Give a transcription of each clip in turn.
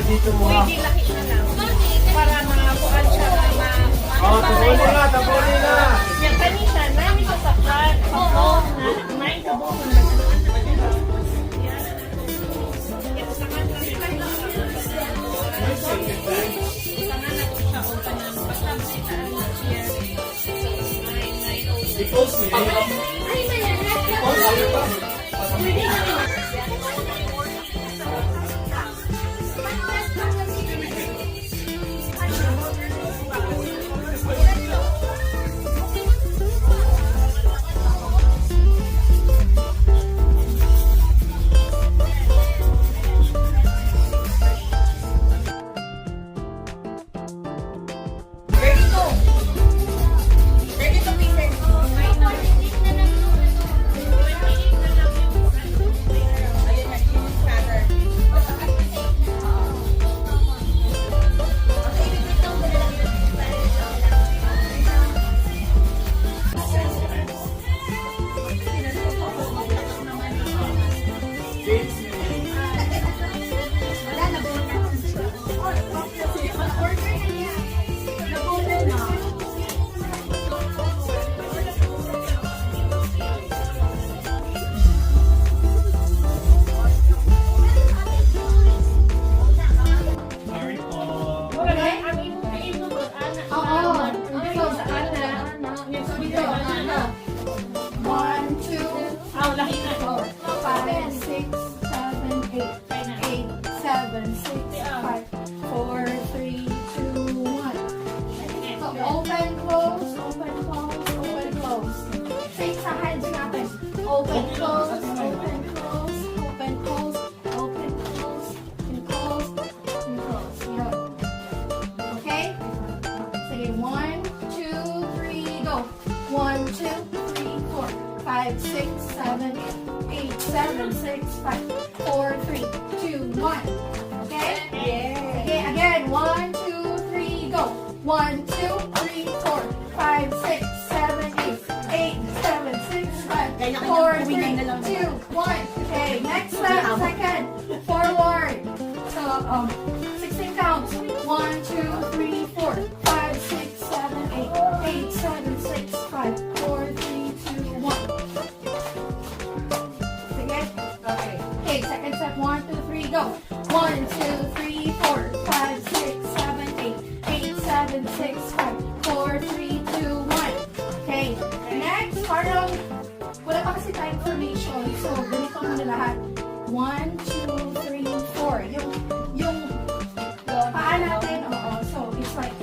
dito mo ha. Pwede laki na lang. Para makakuan siya na Tabuli na, tabuli na. yung kanina, namin sa saklan. Oo. May kabukon na. I-post niya. I-post niya pa. Sorry po. One, two, Oh, lahi na. 5, 6, 7, 8, 7, 6, 5, 4, 3, 2, 1. So, open, close, open, close, open, close. Say sa hands natin. Open, close, open, close, open, close, open, close, and close, and close. Yun. Okay? Sige, 1, 2, 3, go. 1, 2, 3, 4, 5, 6, 7, 8, 7, 6, 5, 4, 3, 2, 1. Okay? Okay, again. 1, 2, 3, go. 1, 2, 3, 4, 5, 6, 7, 8, 7, 6, 5, 4, 3, 2, 1. Okay, next step, second. Forward. So, 16 counts. 1, 2, 3, 4, 5, 6, 7, 8, 7, 6, 5, 4, 3, 2, 1. Sige? Okay. Okay, second step. 1, 2, 3, go. 1, 2, 3, 4, 5, 6, 7, 8, 7, 6, 5, 4, 3, 2, 1. Okay. Next, parang wala pa kasi tayo information. So, ganito muna lahat. 1, 2, 3, 4. Yung paa natin, oo. So, it's like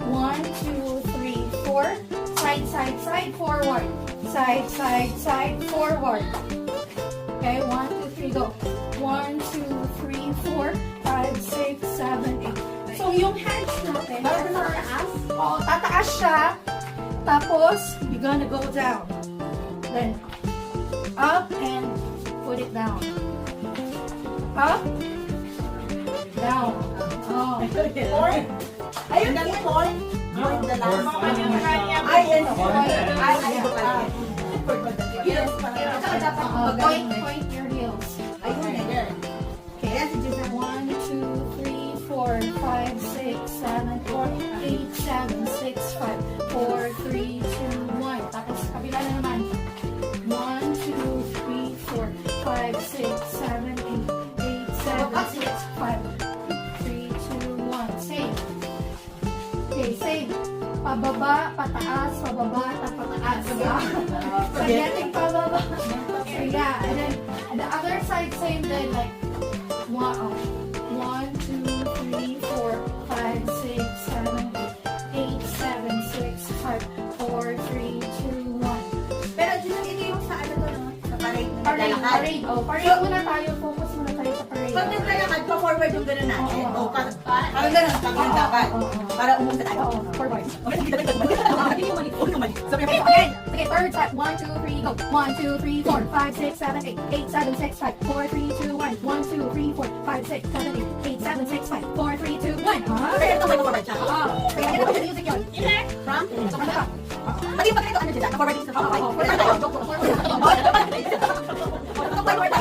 1, 2, 3, 4. Side, side, side, forward. Side, side, side, forward. Okay, 1, 2, 3, go. 1, 2, 3, 4, 5, 6, 7, 8. So, yung hands natin, tataas? Oo, tataas siya. Tapos, you're gonna go down. Then, up and put it down. Up, down. Oh. Ayun lang yung point. Point the last. Ay, Ano? Ay, ito pala. Yes, Point, point your heels. Ayun, ayun. Okay, that's it. 1, 2, 3, 4, 5, 6, 7, 8, 7, 6, 5, 4, 3, 2, 1. Tapos, kabila na naman. 1, 2, 3, 4, 5, 6, 7, 8, 7, 6, 5, 3, 2, 1. Same. Okay, same. Pababa, pataas, pababa, pataas. Spaghetti, pababa. So, yeah, and then the other side, same then, like, 1, 2, 3, 4, 5, 6, 7, 8, 7, 6, 5, 4, 3, 2, 1. Pero ito yung sa ano to, no? Sa parade na Parade, naglalakad. parade. Oh, parade muna tayo. Focus muna tayo sa parade. Pag naglalakad, pa-forward yung gano'n natin. Oo. O, parang gano'n, pag yun dapat. Para umunta tayo. Oo, forward. Hindi yung mali. Huwag yung mali. Sabi Okay, ko, again. Okay, third set. 1, 2, 3, go. 1, 2, 3, 4, 5, 6, 7, 8, 7, 6, 5, 4, 3, 2, 1. 1, 2, 3, 4, 5, 6, 7, 8, 7, 6, 5, 4, 3, 2, 1. Kaya ito may forward siya. Oo. Kaya ganun ko sa music yun. From? So, ano ka? Pati pag ito, ano siya? Na-forward yung sa Oo, forward. forward.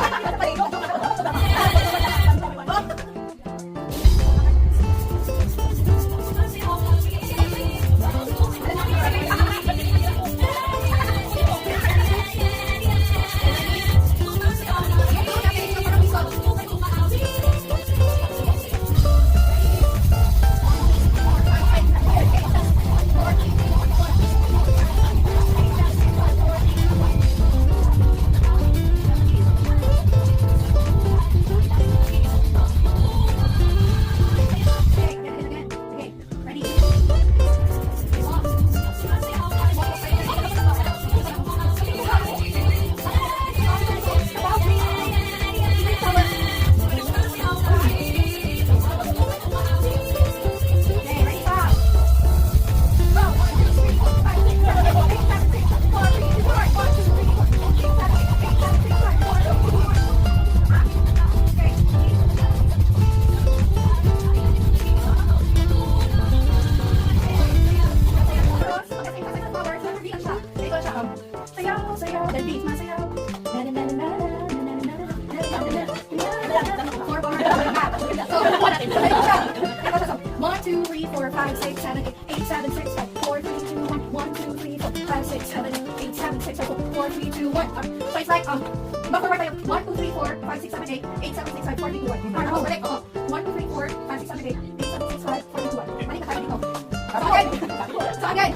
5, 6, 7, 8, 8, 7, 6, 5, 4, 3, 2, 1, 1, 2, 3, 4, 5, 6, 7, 8, 7, 6, 5, 4, 3, 2, 1. So it's like, iba forward tayo. 1, 2, 3, 4, 5, 6, 7, 8, 8, 7, 6, 5, 4, 3, 2, 1. Para ako, balik. 1, 2, 3, 4, 5, 6, 7, 8, 8, 7, 6, 5, 4, 3, 2, 1. Balik na tayo dito. So again,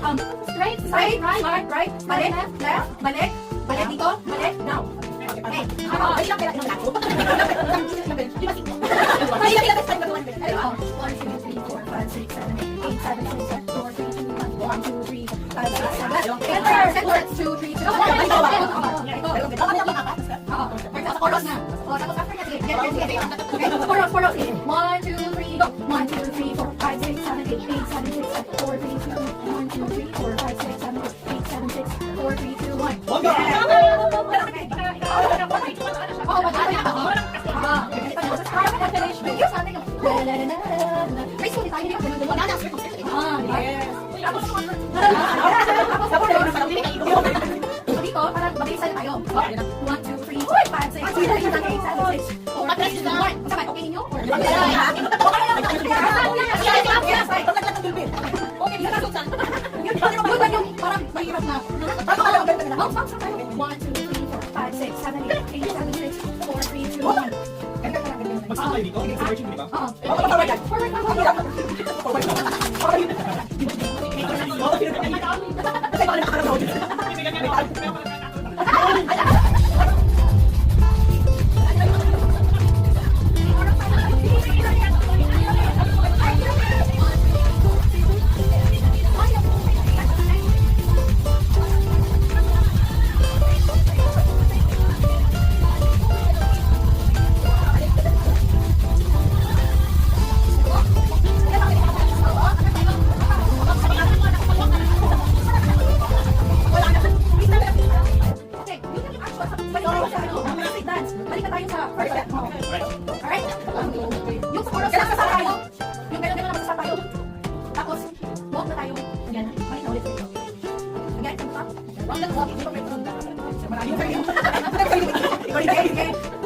straight, right, right, balik, left, balik, balik dito, balik, down. Okay. Ay, lang kailangan ng lahat. Di ba sino? Ay, lang kailangan ng lahat. 1, 2, 3, 4, 5, 6, 7, 8, 7, 6, 5, 4, 3, 2, 1. 1, 2, 3, 5, 6, 7. Center, 2, 3, 2. Sa chorus na. Tapos after na, sige. Okay, chorus. 1, 2, 3, go. 1, 2, 3, 4, 5, 6, 7, 8, 8, 7, 6, 5, 4, 3, 2, 1, 2, 3, 4, 5, 6, 7, 8, 7, 6, 4, 3, 2, 1. Dito, parang mabilisan na tayo. 1, 2, 3, 4, 5, 6, 7, 8, 7, 6, 4, 3, 2, 1. Masabay, okay ninyo? Okay, hindi ka nasuksan. Yun lang yung parang mahirap na. 1, 2, 3, 4, 5, 6, 7, 8, 8, 7, 6, 4, 3, 2, 1. Magsama tayo dito. Acceleration, di ba? Balik na tayo sa first step. Alright? Yung sa chorus, nasa tayo. Yung gano'n na nasa tayo. Tapos, walk na tayo. Again, balik na ulit dito. Again, come up. Walk na walk. Hindi pa may tulong na. Maraming kayo. Okay.